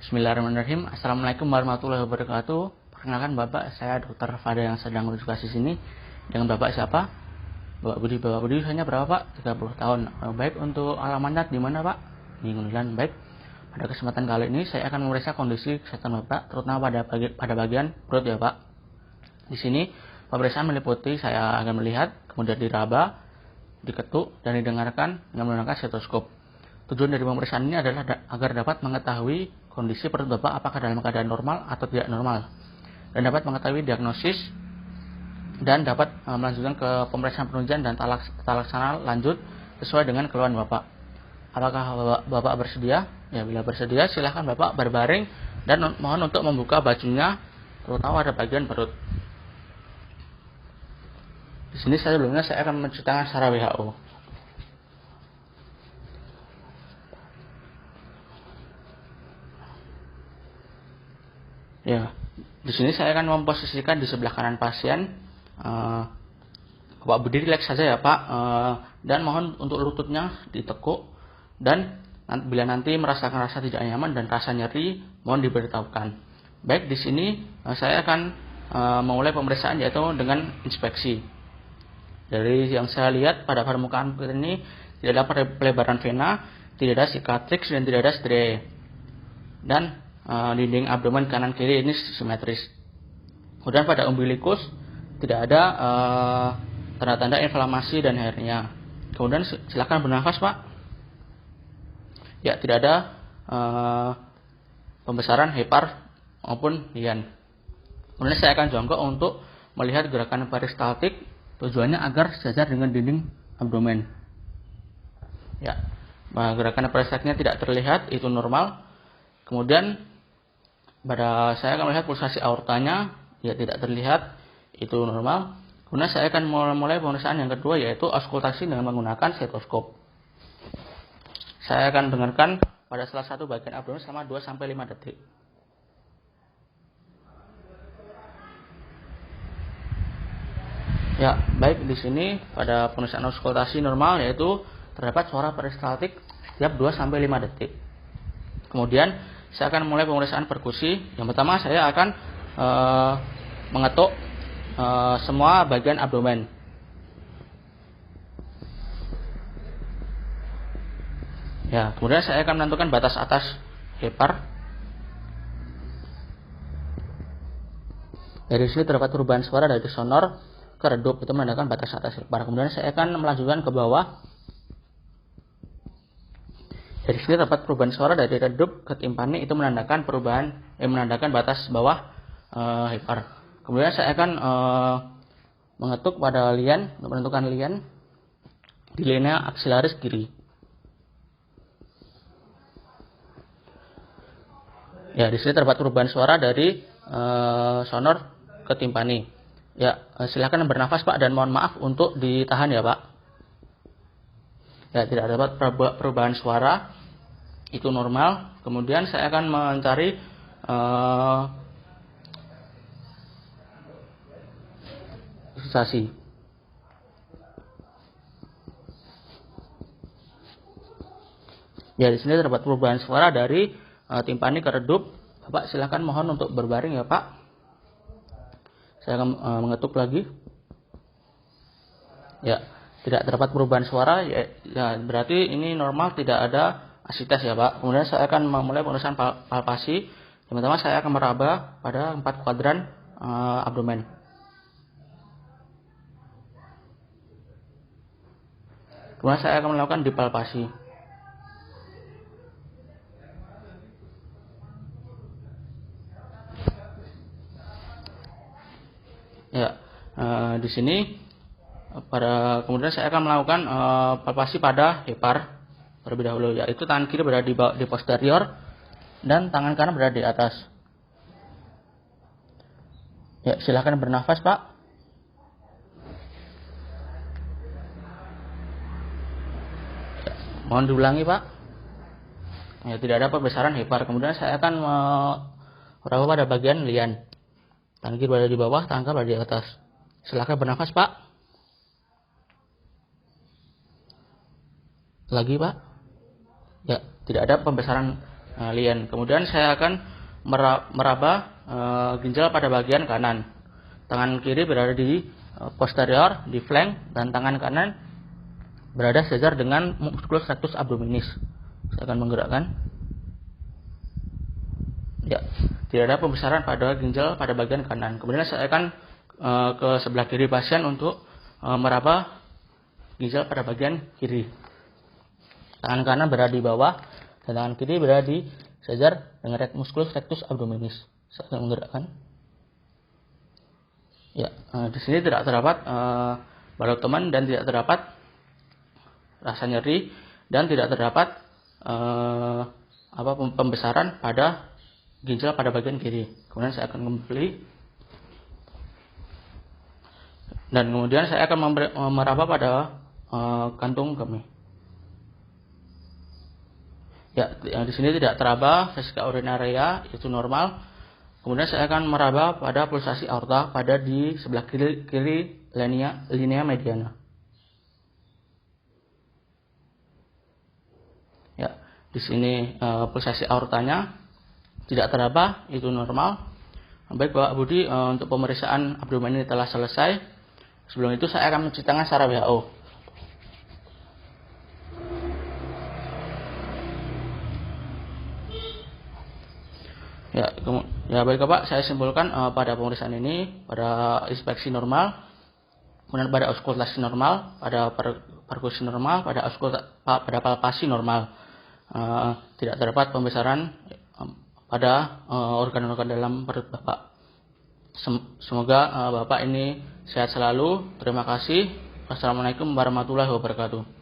Bismillahirrahmanirrahim. Assalamualaikum warahmatullahi wabarakatuh. Perkenalkan Bapak, saya Dr. Fada yang sedang berdiskusi sini. Dengan Bapak siapa? Bapak Budi usianya berapa Pak? 30 tahun. Baik, untuk alamatnya di mana Pak? Di Ngundilan. Baik. Pada kesempatan kali ini saya akan memeriksa kondisi kesehatan Bapak, terutama pada bagian perut ya Pak. Di sini pemeriksaan meliputi saya akan melihat, kemudian diraba, diketuk, dan didengarkan dengan menggunakan stetoskop. Tujuan dari pemeriksaan ini adalah agar dapat mengetahui kondisi perut Bapak apakah dalam keadaan normal atau tidak normal, dan dapat mengetahui diagnosis dan dapat melanjutkan ke pemeriksaan penunjang dan tata laksana lanjut sesuai dengan keluhan Bapak. Apakah Bapak bersedia? Ya, bila bersedia silahkan Bapak berbaring dan mohon untuk membuka bajunya, terutama pada bagian perut. Di sini sebelumnya saya akan menceritakan secara WHO. Ya, di sini saya akan memposisikan di sebelah kanan pasien. Bapak berdiri rileks saja ya Pak, dan mohon untuk lututnya ditekuk, dan bila nanti merasakan rasa tidak nyaman dan rasa nyeri, mohon diberitahukan. Baik, di sini saya akan memulai pemeriksaan yaitu dengan inspeksi. Dari yang saya lihat pada permukaan ini tidak ada pelebaran vena, tidak ada cicatrix, dan tidak ada striae. Dan dinding abdomen kanan kiri ini simetris. Kemudian pada umbilikus tidak ada tanda-tanda inflamasi dan hernia. Kemudian silakan bernafas Pak. Ya, tidak ada pembesaran hepar maupun lian. Kemudian saya akan jongkok untuk melihat gerakan peristaltik, tujuannya agar sejajar dengan dinding abdomen. Ya, gerakan peristaltiknya tidak terlihat, itu normal. Kemudian pada saya akan melihat pulsasi aortanya, ya tidak terlihat, itu normal. Kemudian saya akan mulai pemeriksaan yang kedua yaitu auskultasi dengan menggunakan stetoskop. Saya akan dengarkan pada salah satu bagian abdomen selama 2-5 detik. Ya, baik, di sini pada pemeriksaan auskultasi normal yaitu terdapat suara peristaltik setiap 2-5 detik. Kemudian saya akan mulai pemeriksaan perkusi. Yang pertama saya akan mengetuk semua bagian abdomen. Ya, kemudian saya akan menentukan batas atas hepar. Dari sini terdapat perubahan suara dari sonor ke redup, itu menandakan batas atas hepar. Kemudian saya akan melanjutkan ke bawah. Dari sini terdapat perubahan suara dari redup ke timpani, itu menandakan menandakan batas bawah hepar. Kemudian saya akan mengetuk pada lian untuk menentukan lian di linea aksilaris kiri. Ya, di sini terdapat perubahan suara dari sonor ke timpani. Ya, silakan bernafas Pak, dan mohon maaf untuk ditahan ya Pak. Ya, tidak dapat perubahan suara, itu normal. Kemudian saya akan mencari sensasi. Ya, di sini terdapat perubahan suara dari timpani ke redup. Bapak silakan mohon untuk berbaring ya Pak. Saya akan mengetuk lagi. Ya, tidak terdapat perubahan suara, ya berarti ini normal, tidak ada asites ya Pak. Kemudian saya akan memulai pemeriksaan palpasi. Yang pertama saya akan meraba pada 4 kuadran abdomen. Kemudian saya akan melakukan dipalpasi. Ya, di sini kemudian saya akan melakukan palpasi pada hepar terlebih dahulu, yaitu tangan kiri berada di posterior dan tangan kanan berada di atas. Ya, silakan bernafas Pak. Ya, mohon diulangi Pak. Ya, tidak ada pembesaran hepar. Kemudian saya akan meraba pada bagian lian. Tangan kiri berada di bawah, tangan kanan berada di atas. Silakan bernafas Pak. Lagi Pak. Ya, tidak ada pembesaran lien. Kemudian saya akan meraba ginjal pada bagian kanan. Tangan kiri berada di posterior, di flank, dan tangan kanan berada sejajar dengan musculus rectus abdominis. Saya akan menggerakkan. Ya, tidak ada pembesaran pada ginjal pada bagian kanan. Kemudian saya akan ke sebelah kiri pasien untuk meraba ginjal pada bagian kiri. Tangan kanan berada di bawah dan tangan kiri berada di sejajar dengan musculus rectus abdominis. Saya akan menggerakkan. Ya, di sini tidak terdapat balok teman dan tidak terdapat rasa nyeri dan tidak terdapat pembesaran pada ginjal pada bagian kiri. Kemudian saya akan kembali dan kemudian saya akan meraba pada kantung kemih. Ya, di sini tidak teraba vesika urinaria, itu normal. Kemudian saya akan meraba pada pulsasi aorta pada di sebelah kiri linea mediana. Ya, di sini pulsasi aortanya tidak teraba, itu normal. Baik Bapak Budi, untuk pemeriksaan abdomen ini telah selesai. Sebelum itu saya akan mencuci tangan secara WHO. Ya baik Bapak, saya simpulkan pada pemeriksaan ini, pada inspeksi normal, kemudian pada auskultasi normal, pada perkusi normal, pada palpasi normal. Tidak terdapat pembesaran pada organ-organ dalam perut Bapak. Semoga Bapak ini sehat selalu. Terima kasih. Wassalamualaikum warahmatullahi wabarakatuh.